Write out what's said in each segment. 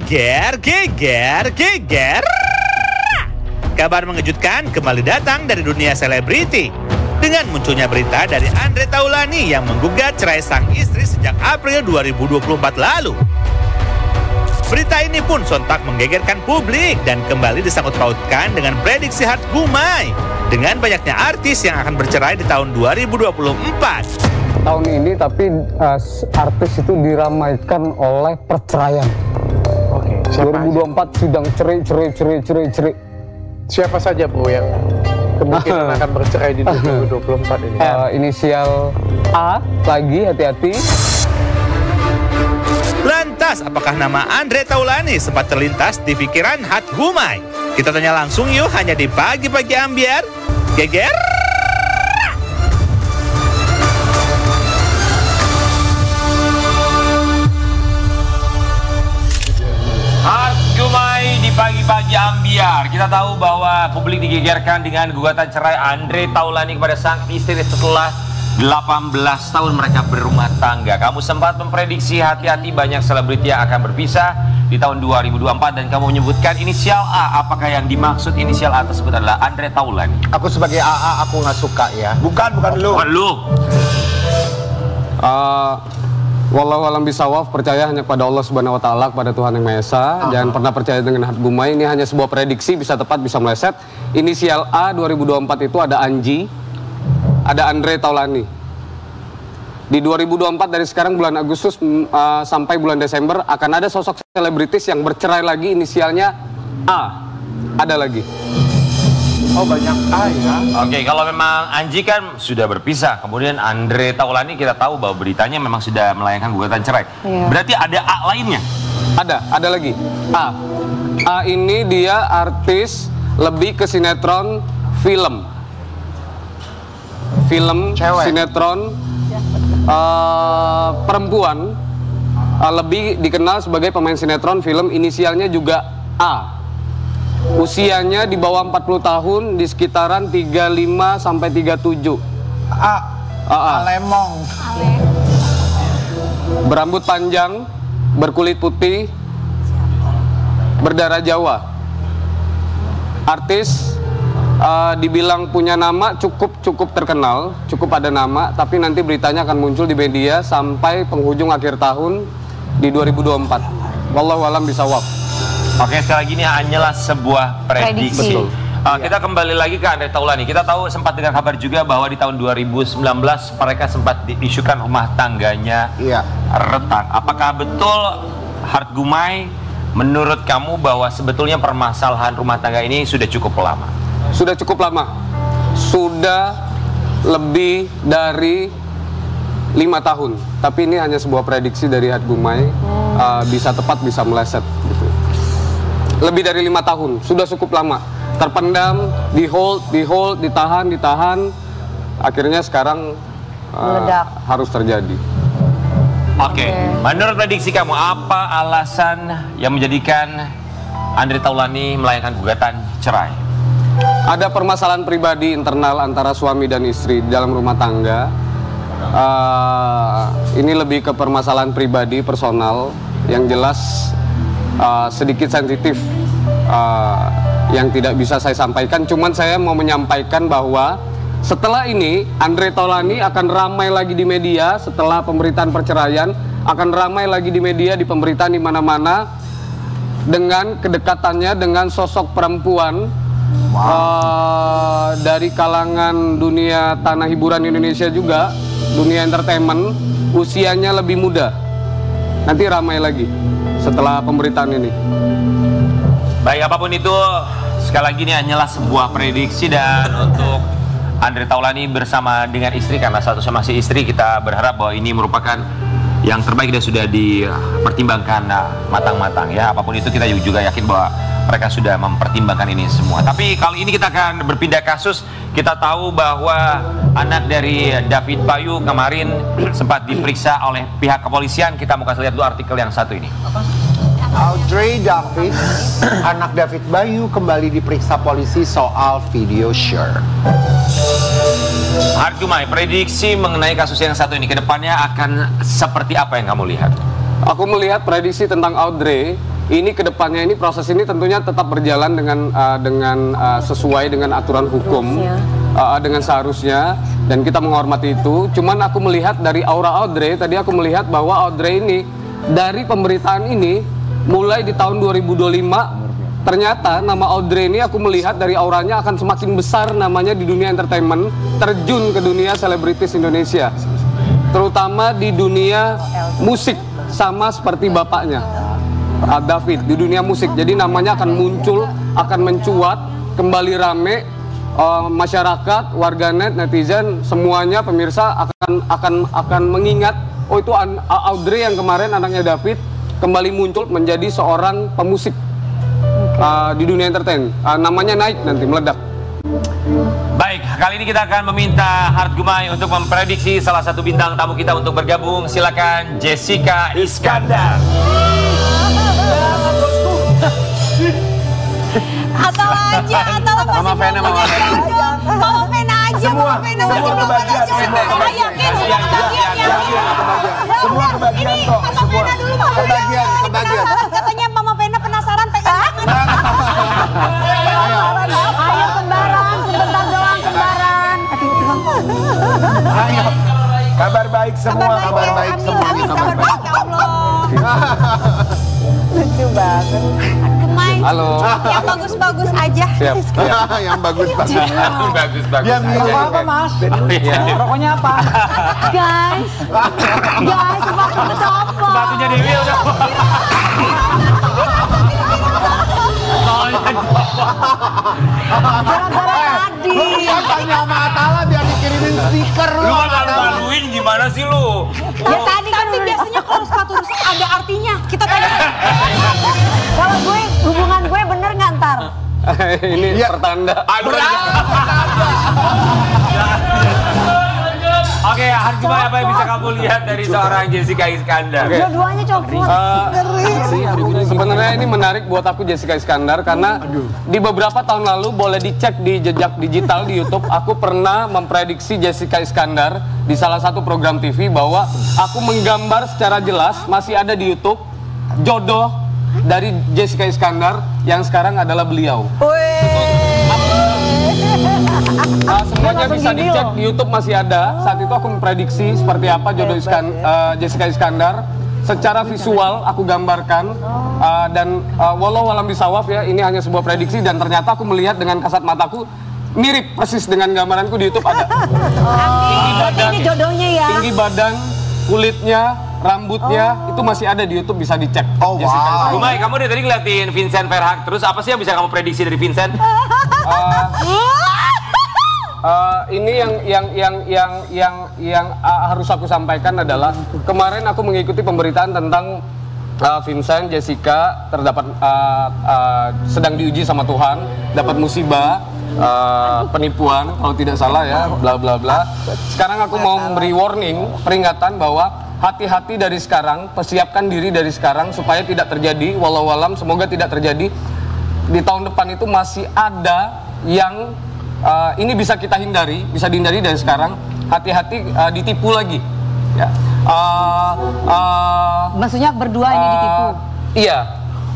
Geger, geger, geger. Kabar mengejutkan kembali datang dari dunia selebriti. Dengan munculnya berita dari Andre Taulany yang menggugat cerai sang istri sejak April 2024 lalu. Berita ini pun sontak menggegerkan publik dan kembali disangkut pautkan dengan prediksi Hart Gumai dengan banyaknya artis yang akan bercerai di tahun 2024. Tahun ini tapi artis itu diramaikan oleh perceraian. Oke. 2024 sidang cerai. Siapa saja bro yang kemungkinan akan bercerai di 2024 ini? Inisial A lagi, hati-hati. Lantas, apakah nama Andre Taulany sempat terlintas di pikiran Hart Gumai? Kita tanya langsung yuk, hanya di Pagi-Pagi Ambyar. Geger! Hart Gumai di Pagi-Pagi Ambyar. Kita tahu bahwa publik digegerkan dengan gugatan cerai Andre Taulany kepada sang istri setelah 18 tahun mereka berumah tangga. Kamu sempat memprediksi hati-hati banyak selebriti yang akan berpisah di tahun 2024 dan kamu menyebutkan inisial A. Apakah yang dimaksud inisial A tersebut adalah Andre Taulany? Aku sebagai AA aku nggak suka ya. Bukan lu. Bukan lu. Wallahu alam bisawab, percaya hanya pada Allah Subhanahu wa taala, kepada Tuhan Yang Maha Esa. Jangan pernah percaya dengan Hart Gumai, ini hanya sebuah prediksi, bisa tepat bisa meleset. Inisial A 2024 itu ada Anji, ada Andre Taulany. Di 2024 dari sekarang bulan Agustus sampai bulan Desember akan ada sosok selebritis yang bercerai lagi, inisialnya A. Ada lagi. Oh banyak A ya. Oke, kalau memang Anji kan sudah berpisah, kemudian Andre Taulany kita tahu bahwa beritanya memang sudah melayangkan gugatan cerai. Iya. Berarti ada A lainnya? Ada lagi. A ini dia artis lebih ke sinetron film. Cewek. Sinetron perempuan, lebih dikenal sebagai pemain sinetron film, inisialnya juga A. Usianya di bawah 40 tahun, di sekitaran 35 sampai 37. A Lemong. Berambut panjang, berkulit putih, berdarah Jawa. Artis dibilang punya nama cukup terkenal, cukup ada nama, tapi nanti beritanya akan muncul di media sampai penghujung akhir tahun di 2024. Wallahu alam bisawab. Oke, sekali lagi ini hanyalah sebuah prediksi. Betul. Kita kembali lagi ke Andre Taulany. Kita tahu sempat dengar kabar juga bahwa di tahun 2019 mereka sempat diisukan rumah tangganya retak. Apakah betul Hart Gumai menurut kamu bahwa sebetulnya permasalahan rumah tangga ini sudah cukup lama? Sudah cukup lama. Sudah lebih dari 5 tahun. Tapi ini hanya sebuah prediksi dari Hart Gumai. Bisa tepat, bisa meleset gitu. Lebih dari 5 tahun, sudah cukup lama. Terpendam, di hold, ditahan. Akhirnya sekarang harus terjadi. Oke. Menurut prediksi kamu, apa alasan yang menjadikan Andre Taulany melayangkan gugatan cerai? Ada permasalahan pribadi internal antara suami dan istri dalam rumah tangga. Ini lebih ke permasalahan pribadi, personal, yang jelas sedikit sensitif, yang tidak bisa saya sampaikan. Cuman saya mau menyampaikan bahwa setelah ini Andre Taulany akan ramai lagi di media. Setelah pemberitaan perceraian akan ramai lagi di media, di pemberitaan di mana-mana, dengan kedekatannya dengan sosok perempuan dari kalangan dunia tanah hiburan Indonesia juga, dunia entertainment, usianya lebih muda. Nanti ramai lagi setelah pemberitaan ini. Baik, apapun itu, sekali lagi ini hanyalah sebuah prediksi. Dan untuk Andre Taulany bersama dengan istri, karena statusnya masih istri, kita berharap bahwa ini merupakan yang terbaik dan sudah dipertimbangkan matang-matang ya. Apapun itu, kita juga yakin bahwa mereka sudah mempertimbangkan ini semua. Tapi kali ini kita akan berpindah kasus. Kita tahu bahwa anak dari David Bayu kemarin sempat diperiksa oleh pihak kepolisian. Kita mau kasih lihat dulu artikel yang satu ini. Audrey David, anak David Bayu, kembali diperiksa polisi soal video share. Hart Gumai, prediksi mengenai kasus yang satu ini, kedepannya akan seperti apa yang kamu lihat? Aku melihat prediksi tentang Audrey ini kedepannya ini proses ini tentunya tetap berjalan dengan sesuai dengan aturan hukum, dengan seharusnya, dan kita menghormati itu. Cuman aku melihat dari aura Audrey, tadi aku melihat bahwa Audrey ini dari pemberitaan ini mulai di tahun 2025 ternyata nama Audrey ini aku melihat dari auranya akan semakin besar namanya di dunia entertainment, terjun ke dunia selebritis Indonesia, terutama di dunia musik, sama seperti bapaknya David di dunia musik. Jadi namanya akan muncul, akan mencuat, kembali rame, masyarakat, warganet, netizen, semuanya pemirsa akan mengingat, oh itu Audrey yang kemarin anaknya David kembali muncul menjadi seorang pemusik. Di dunia entertain, namanya naik nanti, meledak. Baik, kali ini kita akan meminta Hart Gumai untuk memprediksi salah satu bintang tamu kita untuk bergabung. Silakan Jessica Iskandar. Atau aja, atau Mama Vena aja. Semua kebagian. Semua kebagian kok. Semua kebagian. Katanya Mama Vena penasaran pengen banget. Ayo kembaran, sebentar doang kembaran. Ayo. Kabar baik semua, kabar baik semua. Kabar baik, ya Allah. Lucu banget. Gemai. Halo. Yang bagus-bagus aja. Siap. Yang bagus-bagus. Bagus. Dia milih. Apa Mas? Rokoknya apa? Guys, sepatu betapa. Sepatunya Dewi udah. Gara-gara tadi. Lu tanya sama Atala biar dikirimin stiker lu. Lu malu-maluin gimana sih lu? Ya tadi kan biasanya kalau sepatu rusak ada artinya. Kita tanya. Kalau gue, hubungan gue bener nggak ntar? Ini pertanda. Aduh. Oke, Hart Gumai, apa yang bisa kamu lihat dari seorang Jessica Iskandar? Dua-duanya coklat. Sebenarnya ini menarik buat aku Jessica Iskandar karena di beberapa tahun lalu boleh dicek di jejak digital di YouTube, aku pernah memprediksi Jessica Iskandar di salah satu program TV bahwa aku menggambar secara jelas masih ada di YouTube jodoh dari Jessica Iskandar yang sekarang adalah beliau. Semuanya bisa dicek di YouTube masih ada. Saat itu aku memprediksi seperti apa jodoh Jessica Iskandar. Secara visual aku gambarkan dan walau alam bisawaf ya, ini hanya sebuah prediksi dan ternyata aku melihat dengan kasat mataku mirip persis dengan gambaranku di YouTube ada. Ini jodohnya ya. Tinggi badan, kulitnya, rambutnya itu masih ada di YouTube, bisa dicek. Oh wow. Gumai, kamu dari tadi ngeliatin Vincent Verhaak terus, apa sih yang bisa kamu prediksi dari Vincent? Ini yang harus aku sampaikan adalah kemarin aku mengikuti pemberitaan tentang Vincent, Jessica terdapat sedang diuji sama Tuhan, dapat musibah, penipuan kalau tidak salah ya, bla bla bla. Sekarang aku mau memberi warning, peringatan bahwa hati-hati dari sekarang, persiapkan diri dari sekarang supaya tidak terjadi, walau alam semoga tidak terjadi. Di tahun depan itu masih ada yang ini bisa kita hindari, bisa dihindari dari sekarang. Hati-hati ditipu lagi. Ya. Maksudnya berdua ini ditipu? Iya,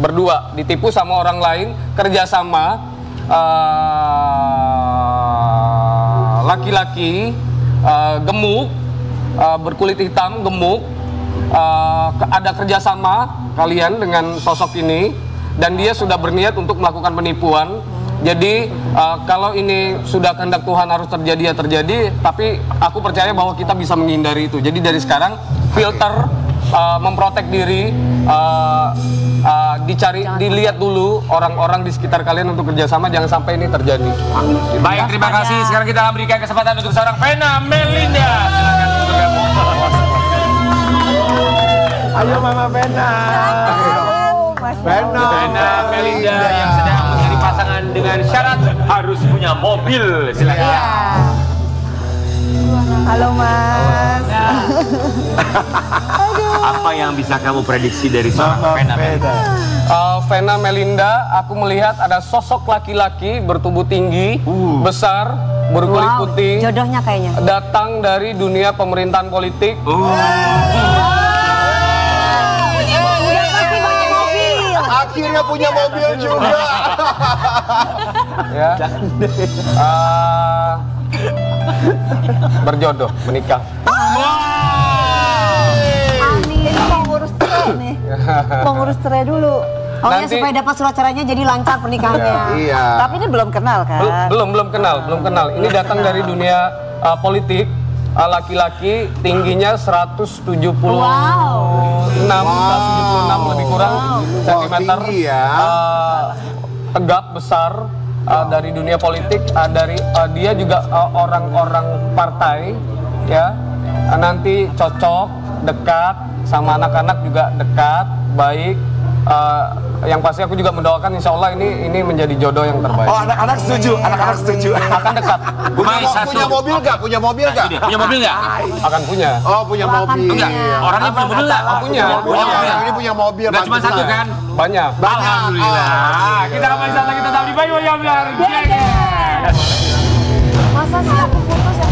berdua ditipu sama orang lain, kerjasama. Laki-laki gemuk, berkulit hitam, gemuk. Ada kerjasama kalian dengan sosok ini, dan dia sudah berniat untuk melakukan penipuan. Jadi kalau ini sudah kehendak Tuhan harus terjadi ya terjadi, tapi aku percaya bahwa kita bisa menghindari itu. Jadi dari sekarang filter, memprotek diri, dilihat dulu orang-orang di sekitar kalian untuk kerjasama, jangan sampai ini terjadi. Baik, terima kasih. Sekarang kita berikan kesempatan untuk seorang Vena Melinda. Ayo Mama Vena. Vena Melinda yang sedang mencari pasangan dengan syarat harus punya mobil. Silakan. Halo Mas. Apa yang bisa kamu prediksi dari seorang Vena Melinda? Vena Melinda, aku melihat ada sosok laki-laki bertubuh tinggi, besar, berkulit putih, Jodohnya kayaknya. datang dari dunia pemerintahan politik. akhirnya punya mobil juga. Ya. Berjodoh, menikah. Amin, mau ngurus cerai nih. Mau ngurus cerai dulu. Oh ya, Nanti- supaya dapat surat cerainya jadi lancar pernikahannya. Iya. Tapi ini belum kenal kan? Belum kenal. Ini datang dari dunia politik. Laki-laki tingginya 176 lebih kurang sentimeter. Tinggi ya. Tegap besar dari dunia politik. Dia juga orang-orang partai ya. Nanti cocok, dekat sama anak-anak juga dekat, baik. Yang pasti aku juga mendoakan insya Allah ini menjadi jodoh yang terbaik. Oh, anak-anak setuju, anak-anak setuju. Akan dekat, Punya mobil nggak? Punya mobil nggak? Punya mobil nggak? akan punya. Oh, punya mobil. Enggak, orangnya punya mobil nggak? Punya. Ini punya mobil. Nggak cuma satu kan? Banyak. Alhamdulillah. Kita kembali saat lagi tetap di Bayu yang biar. Masa sih aku putus ya?